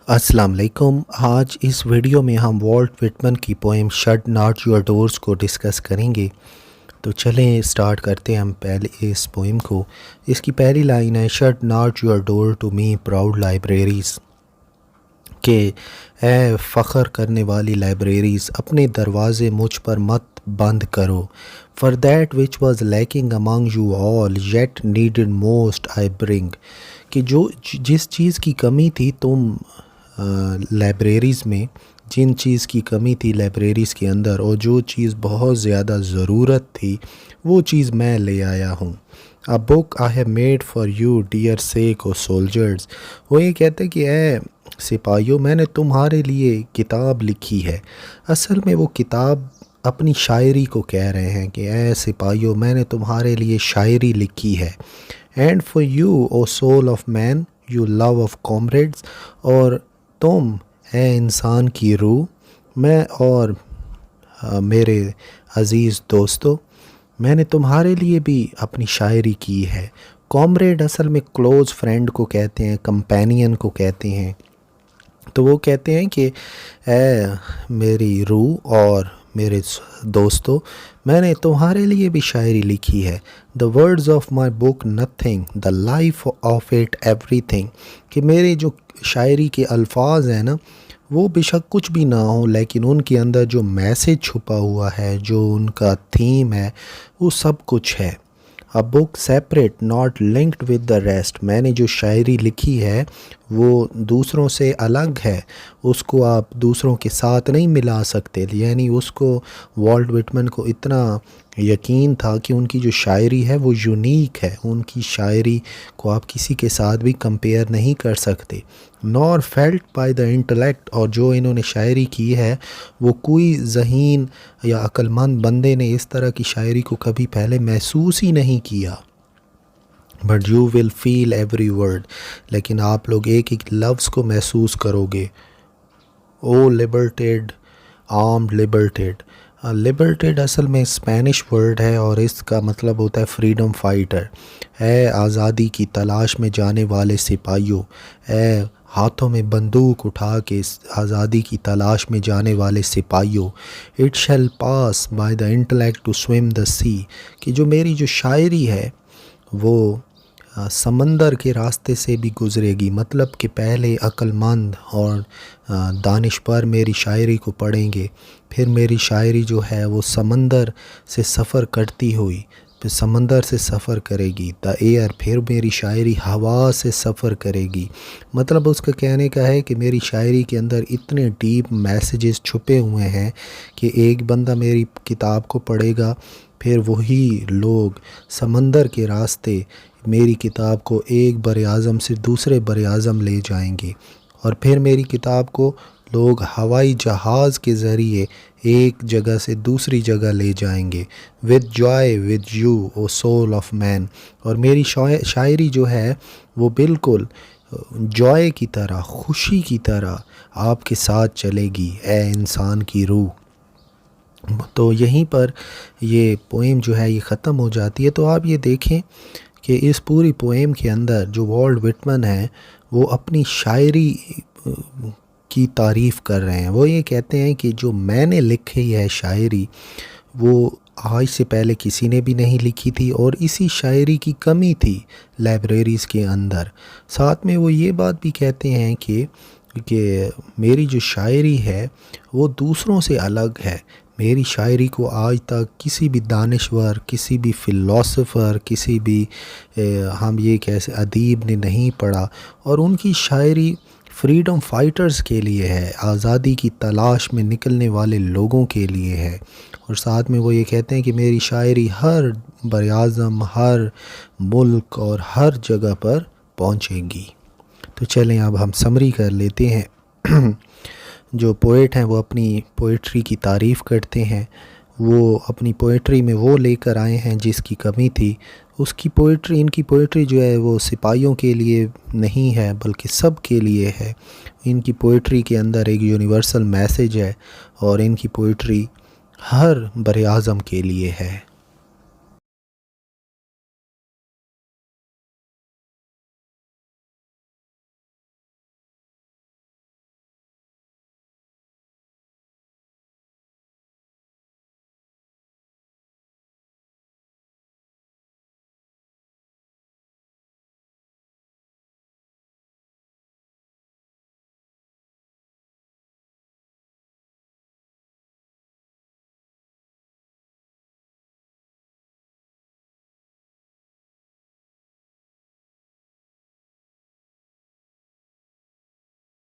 अस्सलाम वालेकुम। आज इस वीडियो में हम वॉल्ट विटमन की poem shut not your doors को डिस्कस करेंगे। तो चलें स्टार्ट करते हैं हम पहले इस पोएम को। इसकी पहली लाइन है, shut not your door to me proud libraries, कि ए फ़ख्र करने वाली लाइब्रेरीज़ अपने दरवाज़े मुझ पर मत बंद करो। For that which was lacking among you all yet needed most I bring, कि जो जिस चीज़ की कमी थी तुम लाइब्रेरीज़ में, जिन चीज़ की कमी थी लाइब्रेरीज़ के अंदर और जो चीज़ बहुत ज़्यादा ज़रूरत थी वो चीज़ मैं ले आया हूँ। A book I have made for you dear sake O soldiers, वो ये कहते कि ए सिपाहियों मैंने तुम्हारे लिए किताब लिखी है। असल में वो किताब अपनी शायरी को कह रहे हैं कि ए सिपाहियों मैंने तुम्हारे लिए शायरी लिखी है। And for you O soul of man you love of comrades, और तुम है इंसान की रूह, मैं और मेरे अज़ीज़ दोस्तों मैंने तुम्हारे लिए भी अपनी शायरी की है। कॉमरेड असल में क्लोज़ फ्रेंड को कहते हैं, कंपेनियन को कहते हैं। तो वो कहते हैं कि ए मेरी रूह और मेरे दोस्तों मैंने तुम्हारे लिए भी शायरी लिखी है। The words of my book nothing, the life of it everything, कि मेरे जो शायरी के अल्फाज हैं ना वो बेशक कुछ भी ना हो, लेकिन उनके अंदर जो मैसेज छुपा हुआ है, जो उनका थीम है, वो सब कुछ है। A book separate not linked with the rest, मैंने जो शायरी लिखी है वो दूसरों से अलग है, उसको आप दूसरों के साथ नहीं मिला सकते। यानी उसको वॉल्ट विटमन को इतना यकीन था कि उनकी जो शायरी है वो यूनिक है, उनकी शायरी को आप किसी के साथ भी कंपेयर नहीं कर सकते। Nor felt by the intellect, और जो इन्होंने शायरी की है वो कोई ज़हीन या अक्लमंद बंदे ने इस तरह की शायरी को कभी पहले महसूस ही नहीं किया। But you will feel every word, लेकिन आप लोग एक एक लफ्ज़ को महसूस करोगे। ओ लिबर्टेड आर्म्ड लिबर्टेड, लिबर्टेड असल में स्पेनिश वर्ड है और इसका मतलब होता है फ्रीडम फाइटर। है आज़ादी की तलाश में जाने वाले सिपाहियों, है हाथों में बंदूक उठा के आज़ादी की तलाश में जाने वाले सिपाहियों। It shall pass by the intellect to swim the sea, कि जो मेरी जो शायरी है वो समंदर के रास्ते से भी गुज़रेगी। मतलब कि पहले अक्लमंद और दानिशवर मेरी शायरी को पढ़ेंगे, फिर मेरी शायरी जो है वो समंदर से सफ़र करती हुई फिर समंदर से सफ़र करेगी। द एयर, फिर मेरी शायरी हवा से सफ़र करेगी। मतलब उसका कहने का है कि मेरी शायरी के अंदर इतने डीप मैसेजेस छुपे हुए हैं कि एक बंदा मेरी किताब को पढ़ेगा, फिर वही लोग समंदर के रास्ते मेरी किताब को एक बर-ए-आज़म से दूसरे बर-ए-आज़म ले जाएंगे, और फिर मेरी किताब को लोग हवाई जहाज़ के ज़रिए एक जगह से दूसरी जगह ले जाएंगे। With joy with you O soul of man, और मेरी शायरी जो है वो बिल्कुल जॉय की तरह, खुशी की तरह आपके साथ चलेगी ए इंसान की रूह। तो यहीं पर ये पोएम जो है ये ख़त्म हो जाती है। तो आप ये देखें कि इस पूरी पोएम के अंदर जो वॉल्ट विटमन है वो अपनी शायरी की तारीफ़ कर रहे हैं। वो ये कहते हैं कि जो मैंने लिखी है शायरी वो आज से पहले किसी ने भी नहीं लिखी थी, और इसी शायरी की कमी थी लाइब्रेरीज़ के अंदर। साथ में वो ये बात भी कहते हैं कि मेरी जो शायरी है वो दूसरों से अलग है। मेरी शायरी को आज तक किसी भी दानिश्वर, किसी भी फ़िलासफ़र, किसी भी हम ये कैसे अदीब ने नहीं पढ़ा, और उनकी शायरी फ्रीडम फाइटर्स के लिए है, आज़ादी की तलाश में निकलने वाले लोगों के लिए है। और साथ में वो ये कहते हैं कि मेरी शायरी हर बर-ए-आज़म, हर मुल्क और हर जगह पर पहुँचेगी। तो चलें अब हम समरी कर लेते हैं। जो पोएट हैं वो अपनी पोइट्री की तारीफ़ करते हैं, वो अपनी पोइट्री में वो लेकर आए हैं जिसकी कमी थी। उसकी पोइट्री, इनकी पोइट्री जो है वो सिपाहियों के लिए नहीं है बल्कि सब के लिए है। इनकी पोइट्री के अंदर एक यूनिवर्सल मैसेज है और इनकी पोइट्री हर बर-ए-आज़म के लिए है।